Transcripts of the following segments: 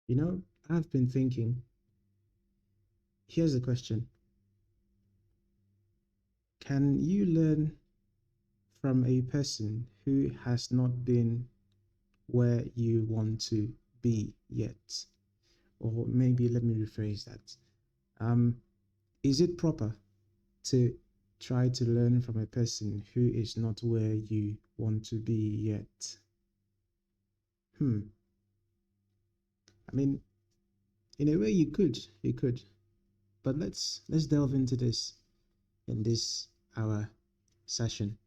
You know, I've been thinking, here's the question. Can you learn from a person who has not been where you want to be yet? Or maybe let me rephrase that. Um, is it proper to try to learn from a person who is not where you want to be yet? Hmm. I mean, in a way, you could, but let's delve into this in this our session.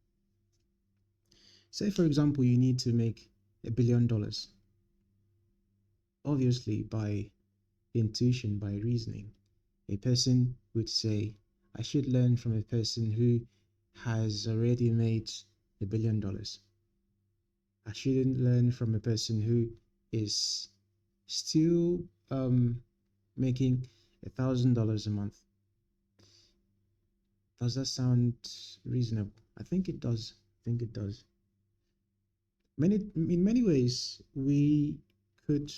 Say, for example, you need to make $1 billion. Obviously, by intuition, by reasoning, a person would say, I should learn from a person who has already made $1 billion. I shouldn't learn from a person who is still making $1,000 a month. Does that sound reasonable? I think it does. I think it does. In many ways, we could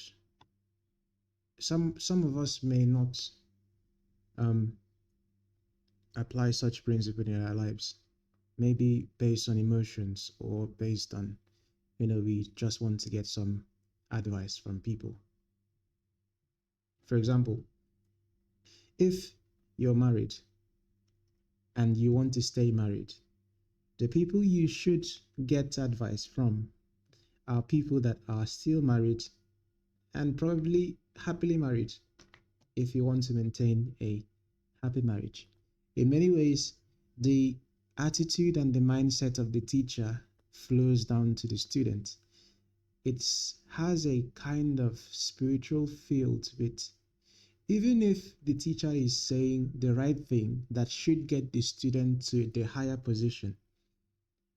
some of us may not um, apply such principle in our lives. Maybe based on emotions or based on we just want to get some advice from people. For example, if you're married and you want to stay married, the people you should get advice from are people that are still married and probably happily married if you want to maintain a happy marriage. In many ways, the attitude and the mindset of the teacher flows down to the student. It has a kind of spiritual feel to it. Even if the teacher is saying the right thing that should get the student to the higher position,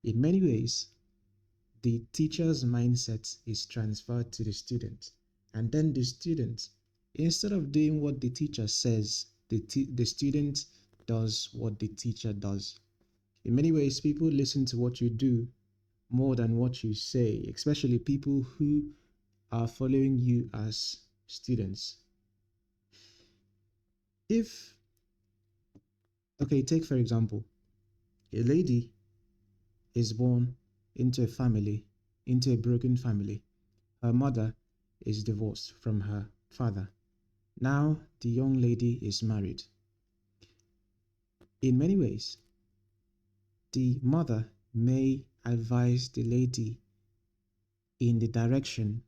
in many ways, the teacher's mindset is transferred to the student. And then the student, instead of doing what the teacher says, the student does what the teacher does. In many ways, people listen to what you do more than what you say, especially people who are following you as students. If, okay, take for example, a lady is born into a family, into a broken family. Her mother is divorced from her father. Now the young lady is married. In many ways, the mother may advise the lady in the direction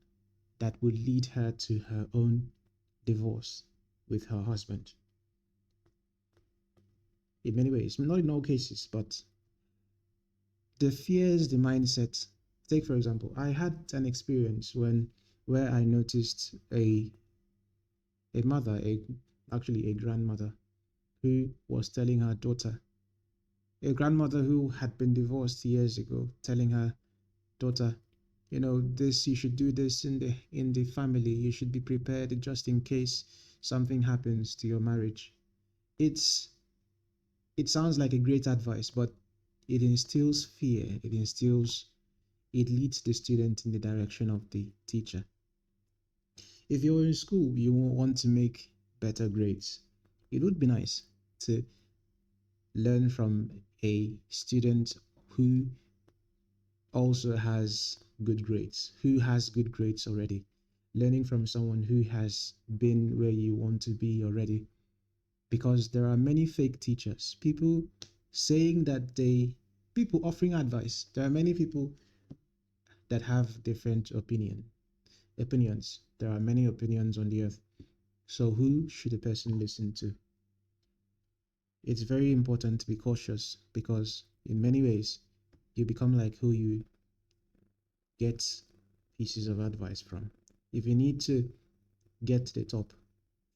that would lead her to her own divorce with her husband. In many ways, not in all cases, but the fears, the mindset. Take for example, I had an experience where I noticed a mother, actually a grandmother, who was telling her daughter, a grandmother who had been divorced years ago, telling her daughter, this you should do this in the family. You should be prepared just in case something happens to your marriage. It's it sounds like a great advice, but it instills fear. It leads the student in the direction of the teacher. If you're in school, you want to make better grades. It would be nice to learn from a student who also has good grades, who has good grades already. Learning from someone who has been where you want to be already. Because there are many fake teachers, saying that people offering advice. There are many people that have different opinions. There are many opinions on the earth. So who should a person listen to? It's very important to be cautious because in many ways you become like who you get pieces of advice from. If you need to get to the top,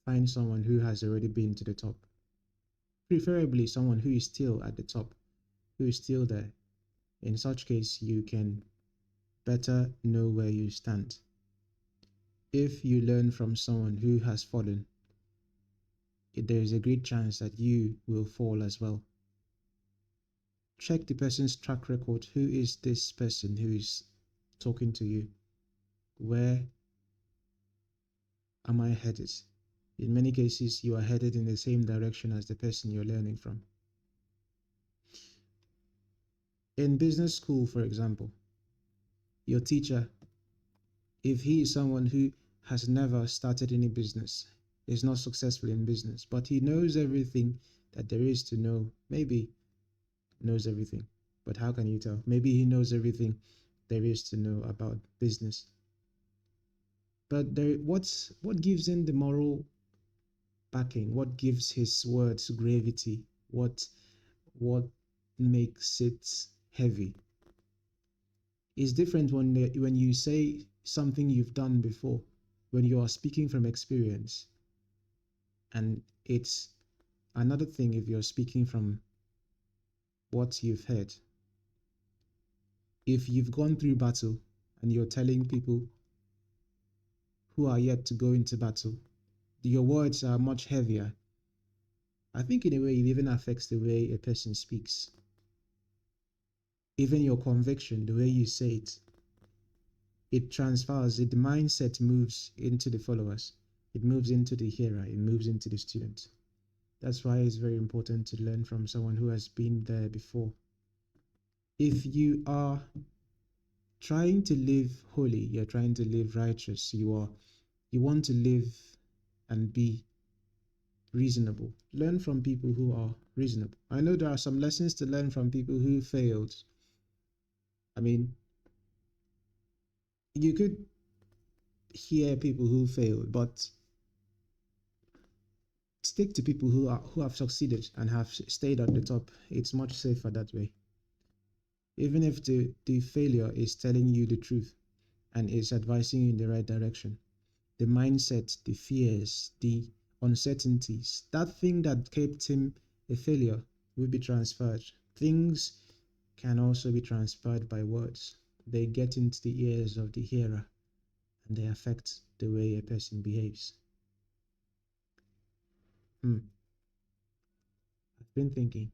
find someone who has already been to the top. Preferably someone who is still at the top, who is still there. In such case, you can better know where you stand. If you learn from someone who has fallen, there is a great chance that you will fall as well. Check the person's track record. Who is this person who is talking to you? Where am I headed? In many cases, you are headed in the same direction as the person you're learning from. In business school, for example, your teacher, if he is someone who has never started any business, is not successful in business, but he knows everything that there is to know, maybe knows everything, but how can you tell? Maybe he knows everything there is to know about business. But what gives him the moral backing? What gives his words gravity? What makes it heavy? Is different when you say something you've done before, when you are speaking from experience, and it's another thing if you're speaking from what you've heard. If you've gone through battle and you're telling people who are yet to go into battle, your words are much heavier. I think in a way it even affects the way a person speaks. Even your conviction, the way you say it, it transfers, the mindset moves into the followers. It moves into the hearer, it moves into the student. That's why it's very important to learn from someone who has been there before. If you are trying to live holy, you're trying to live righteous, you want to live and be reasonable. Learn from people who are reasonable. I know there are some lessons to learn from people who failed. I mean, you could hear people who failed, but stick to people who have succeeded and have stayed at the top. It's much safer that way. Even if the failure is telling you the truth and is advising you in the right direction, the mindset, the fears, the uncertainties, that thing that kept him a failure will be transferred. Things can also be transferred by words. They get into the ears of the hearer and they affect the way a person behaves. I've been thinking.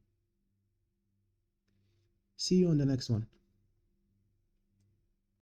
See you on the next one.